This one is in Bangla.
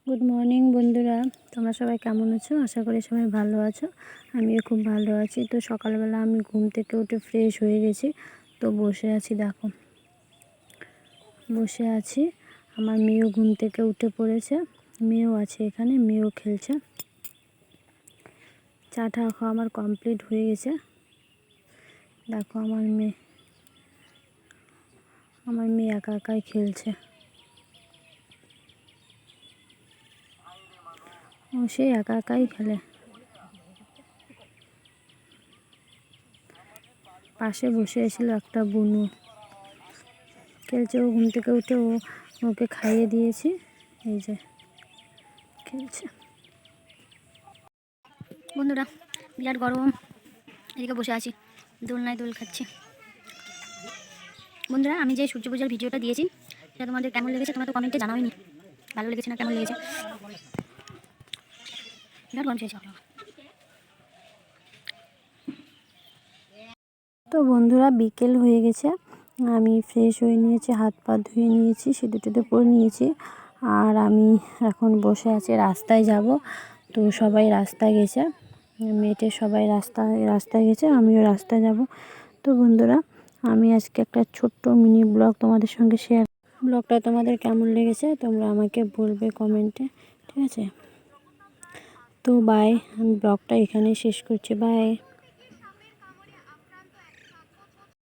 গুড মর্নিং বন্ধুরা, তোমরা সবাই কেমন আছো? আশা করি সবাই ভালো আছো। আমিও খুব ভালো আছি। তো সকালবেলা আমি ঘুম থেকে উঠে ফ্রেশ হয়ে গেছি। তো বসে আছি, দেখো বসে আছি। আমার মেয়েও ঘুম থেকে উঠে পড়েছে, মেয়েও আছে এখানে, মেয়েও খেলছে। চা টা খাওয়া আমার কমপ্লিট হয়ে গেছে। দেখো আমার মেয়ে একা একাই খেলছে। ও সে একা একাই খেলে। পাশে বসে এসেছিল একটা বুনু, খেলছে। ও ঘুম থেকে উঠে ওকে খাইয়ে দিয়েছি, এই যে খেলছে। বন্ধুরা, বিরাট গরম, এদিকে বসে আছি, দোলনায় দোল খাচ্ছি। বন্ধুরা, আমি যে সূর্য পূজার ভিডিওটা দিয়েছি সেটা তোমাদের কেমন লেগেছে তোমরা তো কমেন্টে জানাওনি, ভালো লেগেছে না কেমন লেগেছে। বিরাট গরম ছিল। তো বন্ধুরা, বিকেল হয়ে গেছে, আমি ফ্রেশ হয়ে নিয়েছি, হাত পা ধুয়ে নিয়েছি, সিঁদুর টিঁদুর পরে নিয়েছি। আর আমি এখন বসে আছি, রাস্তায় যাব। তো সবাই রাস্তায় গেছে, মেয়েটে সবাই রাস্তায় গেছে, আমিও রাস্তায় যাব। তো বন্ধুরা, আমি আজকে একটা ছোট্ট মিনি ব্লগ তোমাদের সঙ্গে শেয়ার। ব্লগটা তোমাদের কেমন লেগেছে তোমরা আমাকে বলবে কমেন্টে, ঠিক আছে? তো বাই, আমি ব্লগটা এখানেই শেষ করছি, বাই।